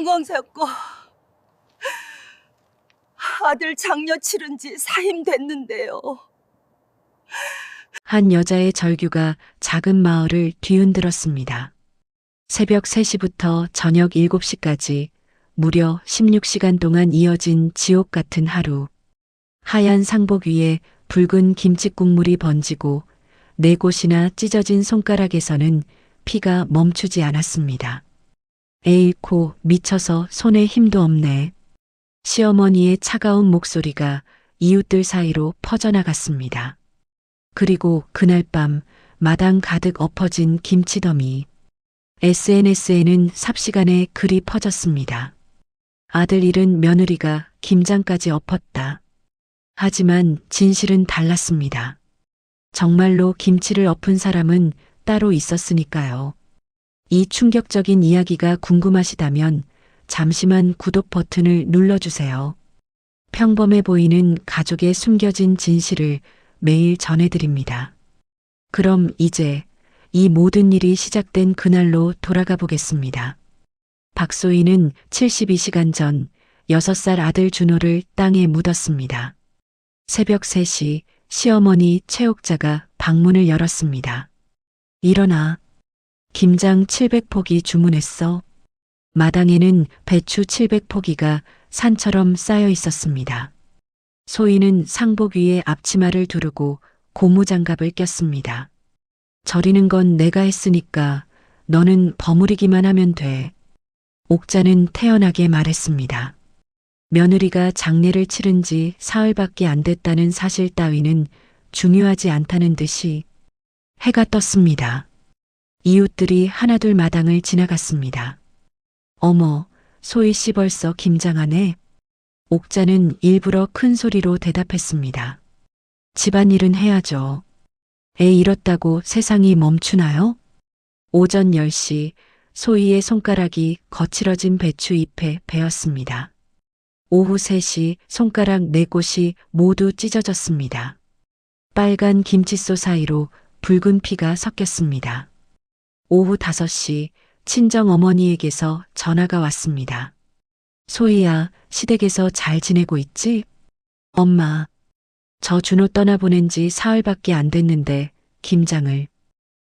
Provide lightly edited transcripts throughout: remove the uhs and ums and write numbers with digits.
중앙사고 아들 장녀 치른 지 사임 됐는데요. 한 여자의 절규가 작은 마을을 뒤흔들었습니다. 새벽 3시부터 저녁 7시까지 무려 16시간 동안 이어진 지옥 같은 하루. 하얀 상복 위에 붉은 김치 국물이 번지고 4곳이나 찢어진 손가락에서는 피가 멈추지 않았습니다. 에이코, 미쳐서 손에 힘도 없네. 시어머니의 차가운 목소리가 이웃들 사이로 퍼져나갔습니다. 그리고 그날 밤 마당 가득 엎어진 김치더미. SNS에는 삽시간에 글이 퍼졌습니다. 아들 잃은 며느리가 김장까지 엎었다. 하지만 진실은 달랐습니다. 정말로 김치를 엎은 사람은 따로 있었으니까요. 이 충격적인 이야기가 궁금하시다면 잠시만 구독 버튼을 눌러주세요. 평범해 보이는 가족의 숨겨진 진실을 매일 전해드립니다. 그럼 이제 이 모든 일이 시작된 그날로 돌아가 보겠습니다. 박소희는 72시간 전 6살 아들 준호를 땅에 묻었습니다. 새벽 3시 시어머니 최옥자가 방문을 열었습니다. 일어나. 김장 700포기 주문했어. 마당에는 배추 700포기가 산처럼 쌓여 있었습니다. 소희는 상복 위에 앞치마를 두르고 고무장갑을 꼈습니다. 절이는 건 내가 했으니까 너는 버무리기만 하면 돼. 옥자는 태연하게 말했습니다. 며느리가 장례를 치른 지 사흘밖에 안 됐다는 사실 따위는 중요하지 않다는 듯이 해가 떴습니다. 이웃들이 하나둘 마당을 지나갔습니다. 어머, 소희 씨 벌써 김장하네. 옥자는 일부러 큰 소리로 대답했습니다. 집안일은 해야죠. 애 잃었다고 세상이 멈추나요? 오전 10시 소희의 손가락이 거칠어진 배추 잎에 베었습니다. 오후 3시 손가락 4곳이 모두 찢어졌습니다. 빨간 김칫솔 사이로 붉은 피가 섞였습니다. 오후 5시 친정 어머니에게서 전화가 왔습니다. 소희야, 시댁에서 잘 지내고 있지? 엄마, 저 준호 떠나보낸 지 사흘밖에 안 됐는데 김장을.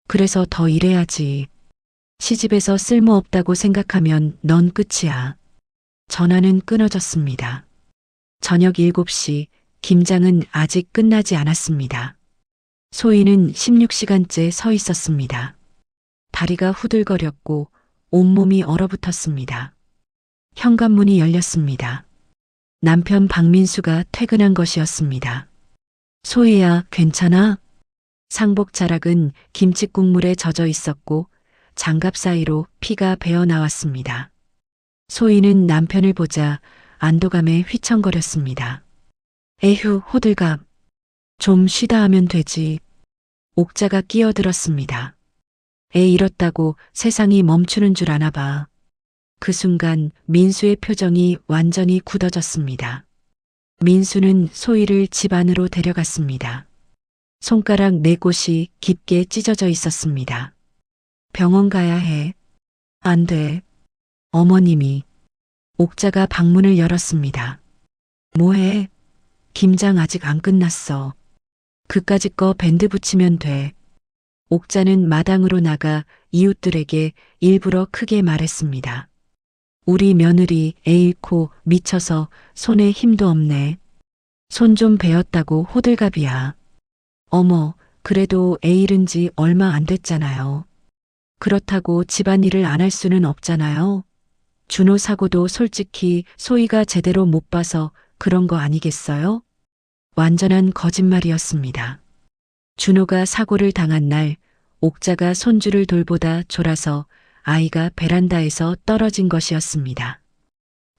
그래서 더 일해야지. 시집에서 쓸모없다고 생각하면 넌 끝이야. 전화는 끊어졌습니다. 저녁 7시 김장은 아직 끝나지 않았습니다. 소희는 16시간째 서 있었습니다. 다리가 후들거렸고 온몸이 얼어붙었습니다. 현관문이 열렸습니다. 남편 박민수가 퇴근한 것이었습니다. 소희야, 괜찮아? 상복 자락은 김칫국물에 젖어 있었고 장갑 사이로 피가 배어 나왔습니다. 소희는 남편을 보자 안도감에 휘청거렸습니다. 에휴, 호들갑. 좀 쉬다 하면 되지. 옥자가 끼어들었습니다. 애 잃었다고 세상이 멈추는 줄 아나 봐. 그 순간 민수의 표정이 완전히 굳어졌습니다. 민수는 소희를 집 안으로 데려갔습니다. 손가락 4곳이 깊게 찢어져 있었습니다. 병원 가야 해. 안 돼. 어머님이. 옥자가 방문을 열었습니다. 뭐해? 김장 아직 안 끝났어. 그까짓 거 밴드 붙이면 돼. 옥자는 마당으로 나가 이웃들에게 일부러 크게 말했습니다. 우리 며느리 애 잃고 미쳐서 손에 힘도 없네. 손 좀 베었다고 호들갑이야. 어머, 그래도 애 잃은 지 얼마 안 됐잖아요. 그렇다고 집안일을 안 할 수는 없잖아요. 준호 사고도 솔직히 소희가 제대로 못 봐서 그런 거 아니겠어요? 완전한 거짓말이었습니다. 준호가 사고를 당한 날 옥자가 손주를 돌보다 졸아서 아이가 베란다에서 떨어진 것이었습니다.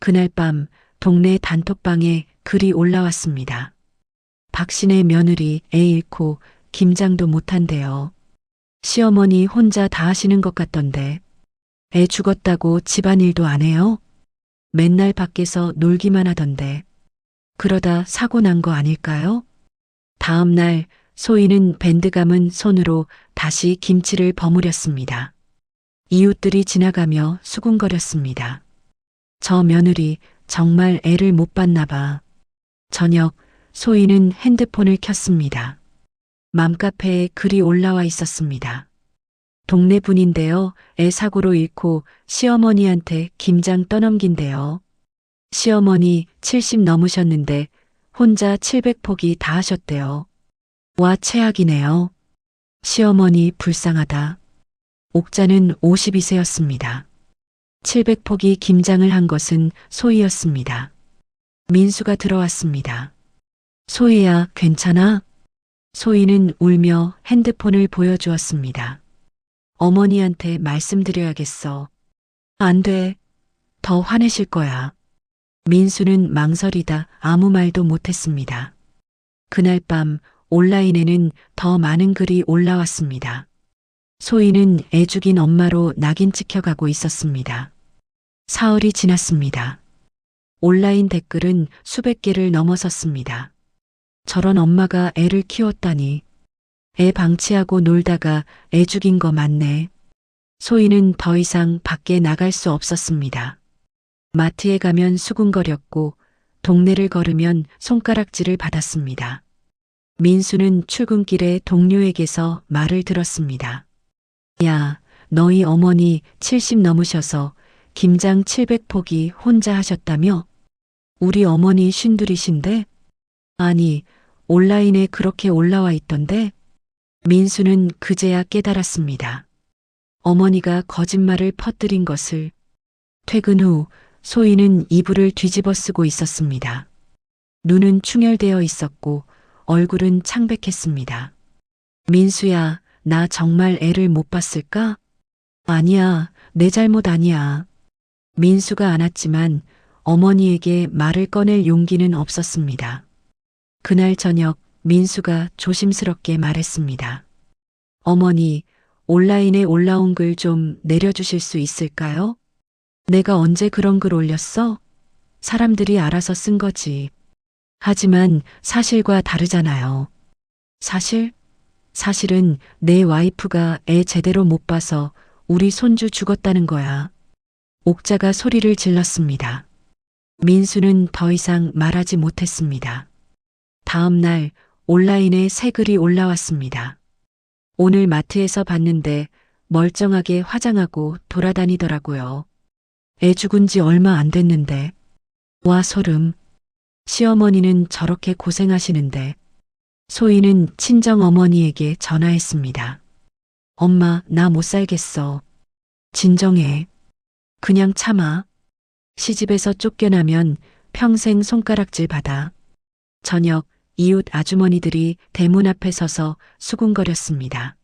그날 밤 동네 단톡방에 글이 올라왔습니다. 박신의 며느리 애 잃고 김장도 못한대요. 시어머니 혼자 다 하시는 것 같던데. 애 죽었다고 집안일도 안 해요? 맨날 밖에서 놀기만 하던데. 그러다 사고 난 거 아닐까요? 다음 날 소희는 밴드 감은 손으로 다시 김치를 버무렸습니다. 이웃들이 지나가며 수군거렸습니다. 저 며느리 정말 애를 못 봤나 봐. 저녁 소희는 핸드폰을 켰습니다. 맘카페에 글이 올라와 있었습니다. 동네 분인데요. 애 사고로 잃고 시어머니한테 김장 떠넘긴대요. 시어머니 70 넘으셨는데 혼자 700포기 다 하셨대요. 와 최악이네요. 시어머니 불쌍하다. 옥자는 52세였습니다. 700포기 김장을 한 것은 소희였습니다. 민수가 들어왔습니다. 소희야, 괜찮아? 소희는 울며 핸드폰을 보여주었습니다. 어머니한테 말씀드려야겠어. 안 돼. 더 화내실 거야. 민수는 망설이다 아무 말도 못했습니다. 그날 밤 온라인에는 더 많은 글이 올라왔습니다. 소희는 애 죽인 엄마로 낙인 찍혀가고 있었습니다. 사흘이 지났습니다. 온라인 댓글은 수백 개를 넘어섰습니다. 저런 엄마가 애를 키웠다니. 애 방치하고 놀다가 애 죽인 거 맞네. 소희는 더 이상 밖에 나갈 수 없었습니다. 마트에 가면 수군거렸고 동네를 걸으면 손가락질을 받았습니다. 민수는 출근길에 동료에게서 말을 들었습니다. 야, 너희 어머니 70 넘으셔서 김장 700포기 혼자 하셨다며? 우리 어머니 쉰둘이신데? 아니, 온라인에 그렇게 올라와 있던데? 민수는 그제야 깨달았습니다. 어머니가 거짓말을 퍼뜨린 것을. 퇴근 후 소희는 이불을 뒤집어 쓰고 있었습니다. 눈은 충혈되어 있었고 얼굴은 창백했습니다. 민수야, 나 정말 애를 못 봤을까? 아니야, 내 잘못 아니야. 민수가 안았지만 어머니에게 말을 꺼낼 용기는 없었습니다. 그날 저녁 민수가 조심스럽게 말했습니다. 어머니, 온라인에 올라온 글 좀 내려주실 수 있을까요? 내가 언제 그런 글 올렸어? 사람들이 알아서 쓴 거지. 하지만 사실과 다르잖아요. 사실? 사실은 내 와이프가 애 제대로 못 봐서 우리 손주 죽었다는 거야. 옥자가 소리를 질렀습니다. 민수는 더 이상 말하지 못했습니다. 다음 날 온라인에 새 글이 올라왔습니다. 오늘 마트에서 봤는데 멀쩡하게 화장하고 돌아다니더라고요. 애 죽은 지 얼마 안 됐는데. 와 소름. 시어머니는 저렇게 고생하시는데. 소희는 친정어머니에게 전화했습니다. 엄마, 나 못 살겠어. 진정해. 그냥 참아. 시집에서 쫓겨나면 평생 손가락질 받아. 저녁 이웃 아주머니들이 대문 앞에 서서 수군거렸습니다.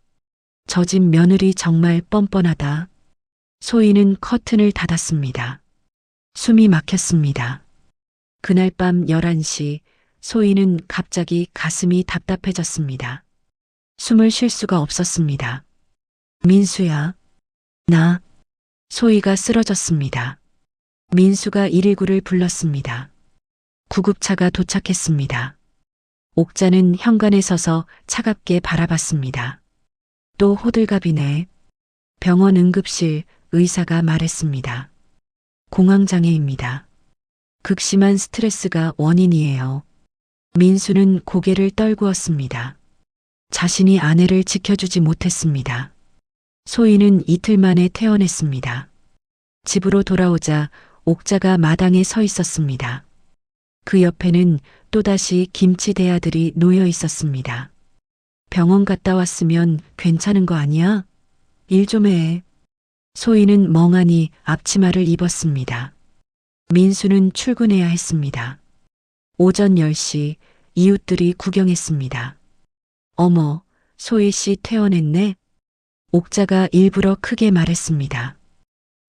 저 집 며느리 정말 뻔뻔하다. 소희는 커튼을 닫았습니다. 숨이 막혔습니다. 그날 밤 11시 소희는 갑자기 가슴이 답답해졌습니다. 숨을 쉴 수가 없었습니다. 민수야. 나. 소희가 쓰러졌습니다. 민수가 119를 불렀습니다. 구급차가 도착했습니다. 옥자는 현관에 서서 차갑게 바라봤습니다. 또 호들갑이네. 병원 응급실 의사가 말했습니다. 공황장애입니다. 극심한 스트레스가 원인이에요. 민수는 고개를 떨구었습니다. 자신이 아내를 지켜주지 못했습니다. 소희는 이틀 만에 퇴원했습니다. 집으로 돌아오자 옥자가 마당에 서 있었습니다. 그 옆에는 또다시 김치 대야들이 놓여 있었습니다. 병원 갔다 왔으면 괜찮은 거 아니야? 일 좀 해. 소희는 멍하니 앞치마를 입었습니다. 민수는 출근해야 했습니다. 오전 10시 이웃들이 구경했습니다. 어머, 소희 씨 퇴원했네? 옥자가 일부러 크게 말했습니다.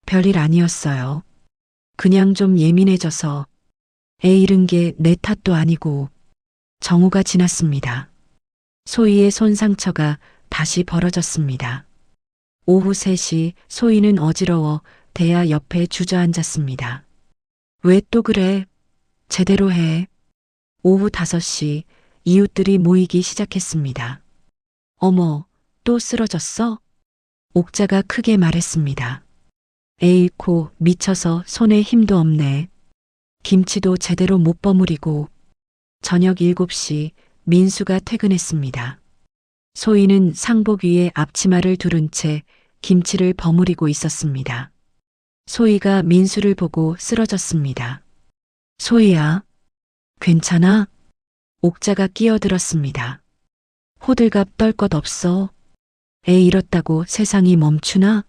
별일 아니었어요. 그냥 좀 예민해져서. 애 잃은 게 내 탓도 아니고. 정오가 지났습니다. 소희의 손 상처가 다시 벌어졌습니다. 오후 3시 소희는 어지러워 대야 옆에 주저앉았습니다. 왜 또 그래? 제대로 해. 오후 5시 이웃들이 모이기 시작했습니다. 어머, 또 쓰러졌어? 옥자가 크게 말했습니다. 에이코 미쳐서 손에 힘도 없네. 김치도 제대로 못 버무리고. 저녁 7시 민수가 퇴근했습니다. 소희는 상복 위에 앞치마를 두른 채 김치를 버무리고 있었습니다. 소희가 민수를 보고 쓰러졌습니다. 소희야, 괜찮아? 옥자가 끼어들었습니다. 호들갑 떨 것 없어. 애 잃었다고 세상이 멈추나?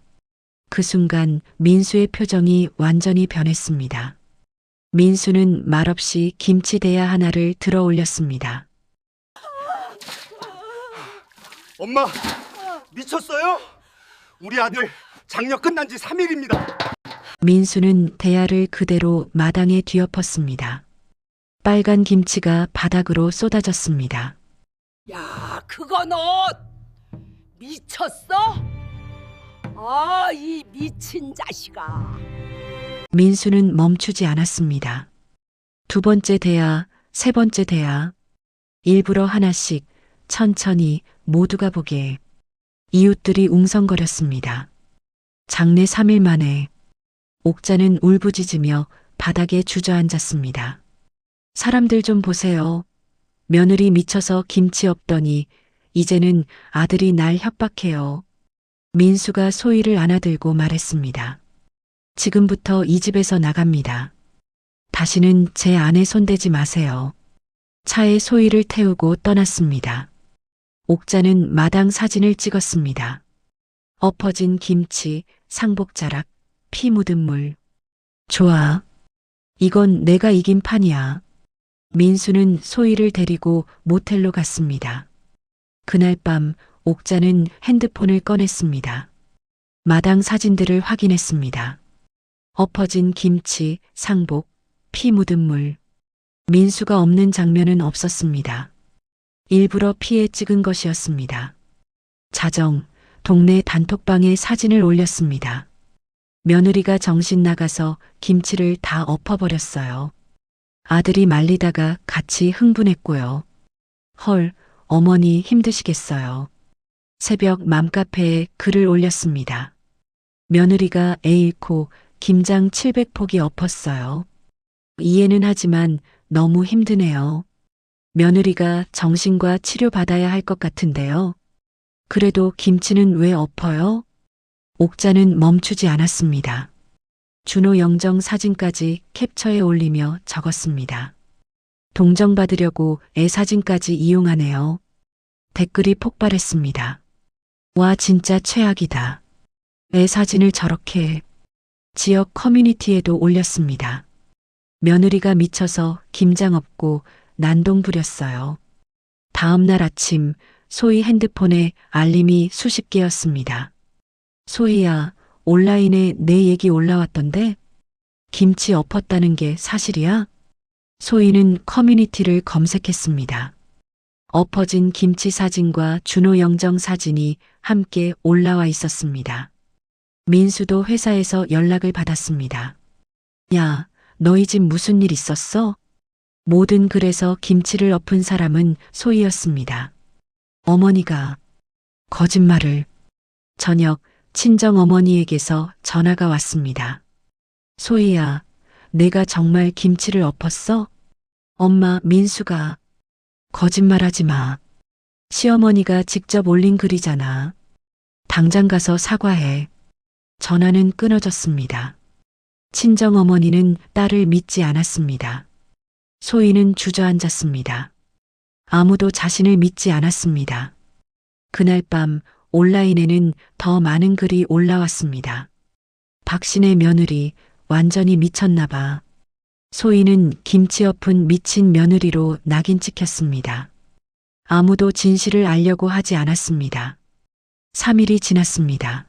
그 순간 민수의 표정이 완전히 변했습니다. 민수는 말없이 김치 대야 하나를 들어 올렸습니다. 엄마, 미쳤어요? 우리 아들 장려 끝난 지 3일입니다. 민수는 대야를 그대로 마당에 뒤엎었습니다. 빨간 김치가 바닥으로 쏟아졌습니다. 야, 그거 너 미쳤어? 아, 이 미친 자식아. 민수는 멈추지 않았습니다. 두 번째 대야, 세 번째 대야. 일부러 하나씩 천천히 모두가 보게. 이웃들이 웅성거렸습니다. 장례 3일 만에 옥자는 울부짖으며 바닥에 주저앉았습니다. 사람들 좀 보세요. 며느리 미쳐서 김치 없더니 이제는 아들이 날 협박해요. 민수가 소희를 안아들고 말했습니다. 지금부터 이 집에서 나갑니다. 다시는 제 아내 손대지 마세요. 차에 소희를 태우고 떠났습니다. 옥자는 마당 사진을 찍었습니다. 엎어진 김치, 상복자락, 피 묻은 물. 좋아. 이건 내가 이긴 판이야. 민수는 소희를 데리고 모텔로 갔습니다. 그날 밤 옥자는 핸드폰을 꺼냈습니다. 마당 사진들을 확인했습니다. 엎어진 김치, 상복, 피 묻은 물. 민수가 없는 장면은 없었습니다. 일부러 피해 찍은 것이었습니다. 자정, 동네 단톡방에 사진을 올렸습니다. 며느리가 정신 나가서 김치를 다 엎어버렸어요. 아들이 말리다가 같이 흥분했고요. 헐, 어머니 힘드시겠어요. 새벽 맘카페에 글을 올렸습니다. 며느리가 애 잃고 김장 700포기 엎었어요. 이해는 하지만 너무 힘드네요. 며느리가 정신과 치료받아야 할 것 같은데요. 그래도 김치는 왜 엎어요? 옥자는 멈추지 않았습니다. 준호 영정 사진까지 캡처해 올리며 적었습니다. 동정받으려고 애 사진까지 이용하네요. 댓글이 폭발했습니다. 와, 진짜 최악이다. 애 사진을 저렇게. 지역 커뮤니티에도 올렸습니다. 며느리가 미쳐서 김장 엎고 난동 부렸어요. 다음 날 아침 소희 핸드폰에 알림이 수십 개였습니다. 소희야, 온라인에 내 얘기 올라왔던데? 김치 엎었다는 게 사실이야? 소희는 커뮤니티를 검색했습니다. 엎어진 김치 사진과 준호 영정 사진이 함께 올라와 있었습니다. 민수도 회사에서 연락을 받았습니다. 야, 너희 집 무슨 일 있었어? 모든 글에서 김치를 엎은 사람은 소희였습니다. 어머니가 거짓말을. 저녁 친정 어머니에게서 전화가 왔습니다. 소희야, 내가 정말 김치를 엎었어? 엄마, 민수가. 거짓말하지 마. 시어머니가 직접 올린 글이잖아. 당장 가서 사과해. 전화는 끊어졌습니다. 친정 어머니는 딸을 믿지 않았습니다. 소희는 주저앉았습니다. 아무도 자신을 믿지 않았습니다. 그날 밤 온라인에는 더 많은 글이 올라왔습니다. 박신의 며느리 완전히 미쳤나 봐. 소희는 김치 엎은 미친 며느리로 낙인 찍혔습니다. 아무도 진실을 알려고 하지 않았습니다. 3일이 지났습니다.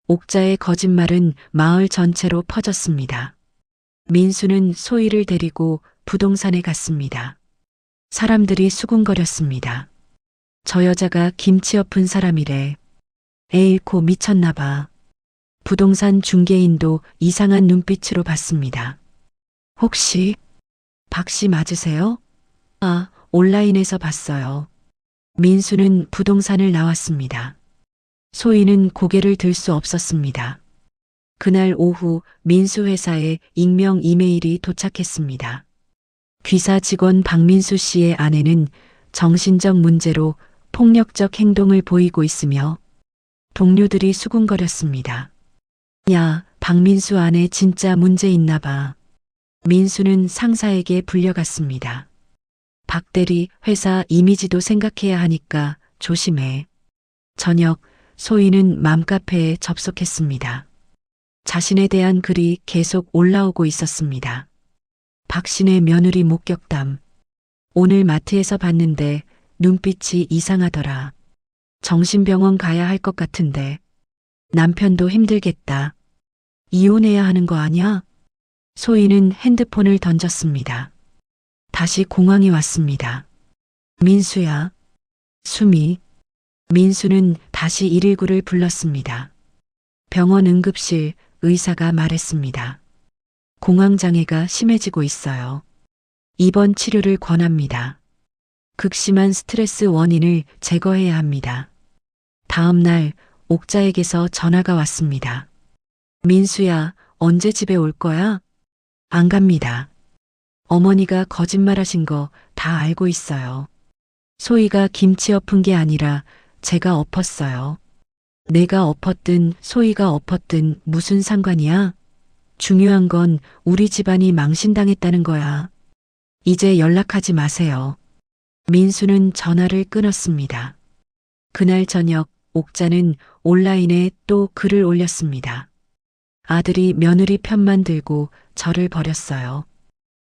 옥자의 거짓말은 마을 전체로 퍼졌습니다. 민수는 소희를 데리고 부동산에 갔습니다. 사람들이 수군거렸습니다. 저 여자가 김치 엎은 사람이래. 애 잃고 미쳤나 봐. 부동산 중개인도 이상한 눈빛으로 봤습니다. 혹시 박 씨 맞으세요? 아, 온라인에서 봤어요. 민수는 부동산을 나왔습니다. 소희는 고개를 들 수 없었습니다. 그날 오후 민수 회사에 익명 이메일이 도착했습니다. 귀사 직원 박민수 씨의 아내는 정신적 문제로 폭력적 행동을 보이고 있으며 동료들이 수군거렸습니다. 야, 박민수 아내 진짜 문제 있나 봐. 민수는 상사에게 불려갔습니다. 박 대리, 회사 이미지도 생각해야 하니까 조심해. 저녁, 소희는 맘카페에 접속했습니다. 자신에 대한 글이 계속 올라오고 있었습니다. 박신의 며느리 목격담. 오늘 마트에서 봤는데 눈빛이 이상하더라. 정신병원 가야 할 것 같은데. 남편도 힘들겠다. 이혼해야 하는 거 아니야? 소희는 핸드폰을 던졌습니다. 다시 공항이 왔습니다. 민수야. 수미. 민수는 다시 119를 불렀습니다. 병원 응급실 의사가 말했습니다. 공황장애가 심해지고 있어요. 입원 치료를 권합니다. 극심한 스트레스 원인을 제거해야 합니다. 다음 날 옥자에게서 전화가 왔습니다. 민수야, 언제 집에 올 거야? 안 갑니다. 어머니가 거짓말하신 거 다 알고 있어요. 소희가 김치 엎은 게 아니라 제가 엎었어요. 내가 엎었든 소희가 엎었든 무슨 상관이야? 중요한 건 우리 집안이 망신당했다는 거야. 이제 연락하지 마세요. 민수는 전화를 끊었습니다. 그날 저녁 옥자는 온라인에 또 글을 올렸습니다. 아들이 며느리 편만 들고 저를 버렸어요.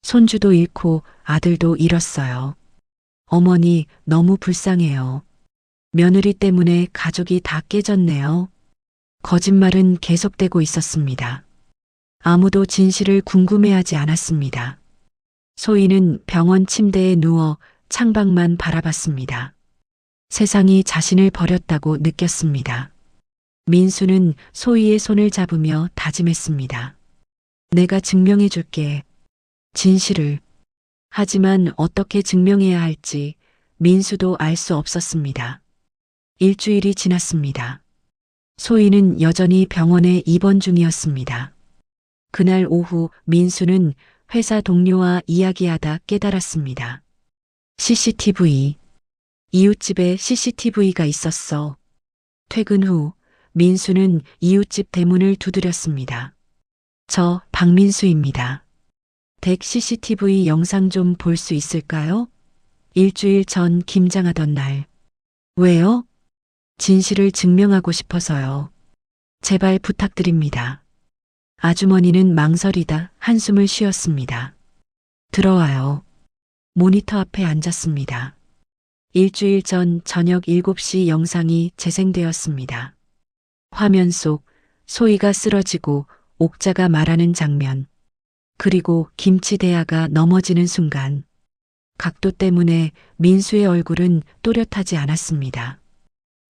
손주도 잃고 아들도 잃었어요. 어머니 너무 불쌍해요. 며느리 때문에 가족이 다 깨졌네요. 거짓말은 계속되고 있었습니다. 아무도 진실을 궁금해하지 않았습니다. 소희는 병원 침대에 누워 창밖만 바라봤습니다. 세상이 자신을 버렸다고 느꼈습니다. 민수는 소희의 손을 잡으며 다짐했습니다. 내가 증명해 줄게. 진실을. 하지만 어떻게 증명해야 할지 민수도 알 수 없었습니다. 일주일이 지났습니다. 소희는 여전히 병원에 입원 중이었습니다. 그날 오후 민수는 회사 동료와 이야기하다 깨달았습니다. CCTV. 이웃집에 CCTV가 있었어. 퇴근 후 민수는 이웃집 대문을 두드렸습니다. 저 박민수입니다. 댁 CCTV 영상 좀 볼 수 있을까요? 일주일 전 김장하던 날. 왜요? 진실을 증명하고 싶어서요. 제발 부탁드립니다. 아주머니는 망설이다 한숨을 쉬었습니다. 들어와요. 모니터 앞에 앉았습니다. 일주일 전 저녁 7시 영상이 재생되었습니다. 화면 속 소희가 쓰러지고 옥자가 말하는 장면. 그리고 김치 대야가 넘어지는 순간. 각도 때문에 민수의 얼굴은 또렷하지 않았습니다.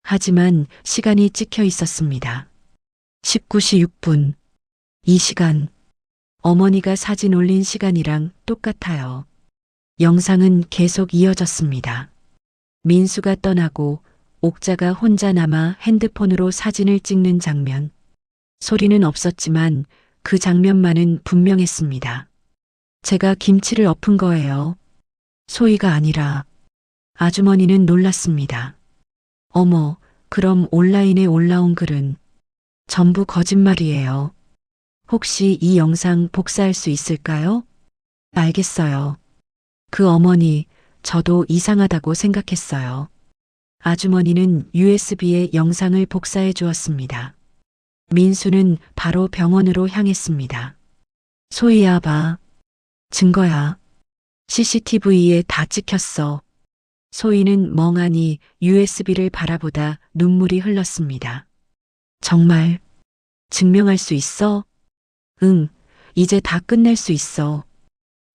하지만 시간이 찍혀 있었습니다. 19시 6분. 이 시간. 어머니가 사진 올린 시간이랑 똑같아요. 영상은 계속 이어졌습니다. 민수가 떠나고 옥자가 혼자 남아 핸드폰으로 사진을 찍는 장면. 소리는 없었지만 그 장면만은 분명했습니다. 제가 김치를 엎은 거예요. 소희가 아니라. 아주머니는 놀랐습니다. 어머, 그럼 온라인에 올라온 글은 전부 거짓말이에요. 혹시 이 영상 복사할 수 있을까요? 알겠어요. 그 어머니, 저도 이상하다고 생각했어요. 아주머니는 USB에 영상을 복사해 주었습니다. 민수는 바로 병원으로 향했습니다. 소희야 봐. 증거야. CCTV에 다 찍혔어. 소희는 멍하니 USB를 바라보다 눈물이 흘렀습니다. 정말 증명할 수 있어? 응, 이제 다 끝낼 수 있어.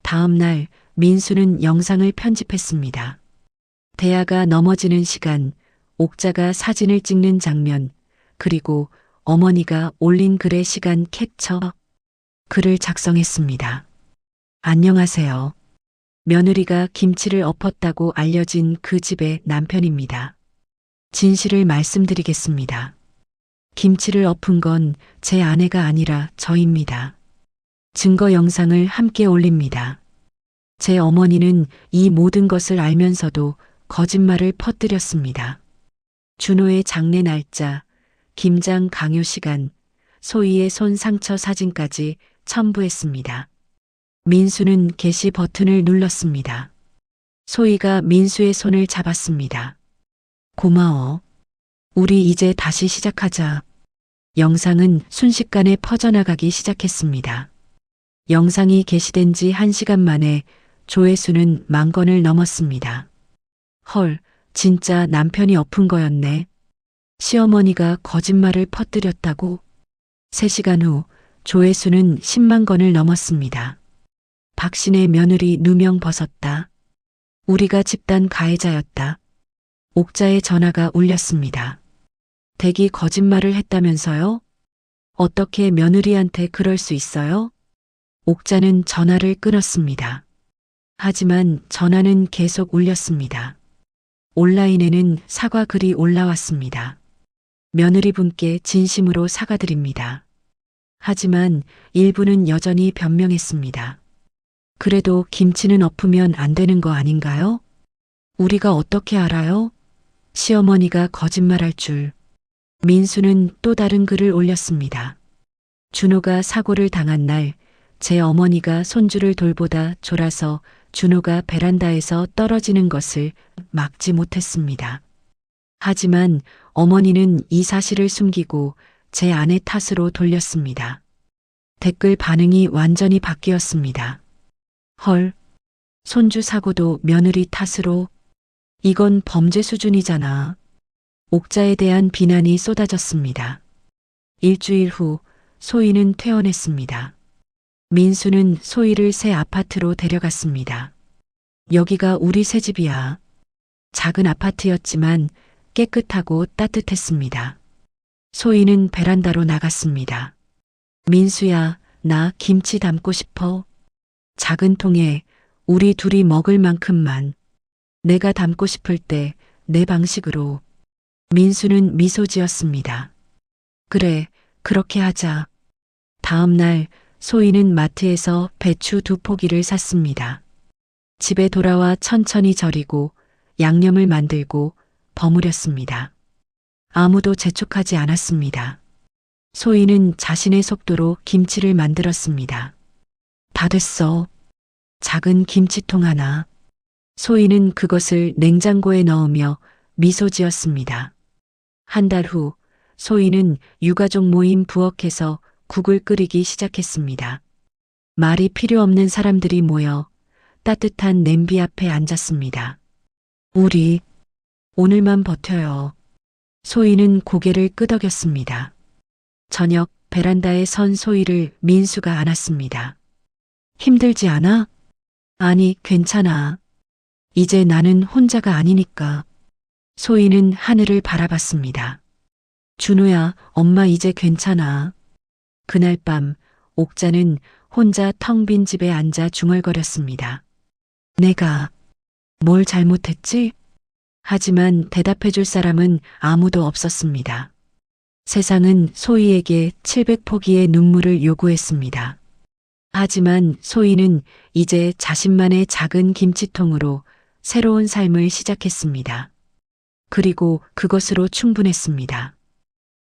다음 날 민수는 영상을 편집했습니다. 대야가 넘어지는 시간, 옥자가 사진을 찍는 장면, 그리고 어머니가 올린 글의 시간 캡처. 글을 작성했습니다. 안녕하세요. 며느리가 김치를 엎었다고 알려진 그 집의 남편입니다. 진실을 말씀드리겠습니다. 김치를 엎은 건 제 아내가 아니라 저입니다. 증거 영상을 함께 올립니다. 제 어머니는 이 모든 것을 알면서도 거짓말을 퍼뜨렸습니다. 준호의 장례 날짜, 김장 강요 시간, 소희의 손 상처 사진까지 첨부했습니다. 민수는 게시 버튼을 눌렀습니다. 소희가 민수의 손을 잡았습니다. 고마워. 우리 이제 다시 시작하자. 영상은 순식간에 퍼져나가기 시작했습니다. 영상이 게시된 지 1시간 만에 조회수는 10,000건을 넘었습니다. 헐, 진짜 남편이 엎은 거였네. 시어머니가 거짓말을 퍼뜨렸다고? 3시간 후 조회수는 10만 건을 넘었습니다. 박신의 며느리 누명 벗었다. 우리가 집단 가해자였다. 옥자의 전화가 울렸습니다. 댁이 거짓말을 했다면서요? 어떻게 며느리한테 그럴 수 있어요? 옥자는 전화를 끊었습니다. 하지만 전화는 계속 울렸습니다. 온라인에는 사과 글이 올라왔습니다. 며느리분께 진심으로 사과드립니다. 하지만 일부는 여전히 변명했습니다. 그래도 김치는 엎으면 안 되는 거 아닌가요? 우리가 어떻게 알아요? 시어머니가 거짓말할 줄. 민수는 또 다른 글을 올렸습니다. 준호가 사고를 당한 날 제 어머니가 손주를 돌보다 졸아서 준호가 베란다에서 떨어지는 것을 막지 못했습니다. 하지만 어머니는 이 사실을 숨기고 제 아내 탓으로 돌렸습니다. 댓글 반응이 완전히 바뀌었습니다. 헐, 손주 사고도 며느리 탓으로? 이건 범죄 수준이잖아. 옥자에 대한 비난이 쏟아졌습니다. 일주일 후 소희는 퇴원했습니다. 민수는 소희를 새 아파트로 데려갔습니다. 여기가 우리 새 집이야. 작은 아파트였지만 깨끗하고 따뜻했습니다. 소희는 베란다로 나갔습니다. 민수야, 나 김치 담고 싶어. 작은 통에 우리 둘이 먹을 만큼만. 내가 담고 싶을 때 내 방식으로. 민수는 미소 지었습니다. 그래, 그렇게 하자. 다음 날 소희는 마트에서 배추 2포기를 샀습니다. 집에 돌아와 천천히 절이고 양념을 만들고 버무렸습니다. 아무도 재촉하지 않았습니다. 소희는 자신의 속도로 김치를 만들었습니다. 다 됐어. 작은 김치통 하나. 소희는 그것을 냉장고에 넣으며 미소 지었습니다. 한 달 후 소희는 유가족 모임 부엌에서 국을 끓이기 시작했습니다. 말이 필요 없는 사람들이 모여 따뜻한 냄비 앞에 앉았습니다. 우리 오늘만 버텨요. 소희는 고개를 끄덕였습니다. 저녁 베란다에 선 소희를 민수가 안았습니다. 힘들지 않아? 아니, 괜찮아. 이제 나는 혼자가 아니니까. 소희는 하늘을 바라봤습니다. 준호야, 엄마 이제 괜찮아. 그날 밤 옥자는 혼자 텅 빈 집에 앉아 중얼거렸습니다. 내가 뭘 잘못했지? 하지만 대답해 줄 사람은 아무도 없었습니다. 세상은 소희에게 700포기의 눈물을 요구했습니다. 하지만 소희는 이제 자신만의 작은 김치통으로 새로운 삶을 시작했습니다. 그리고 그것으로 충분했습니다.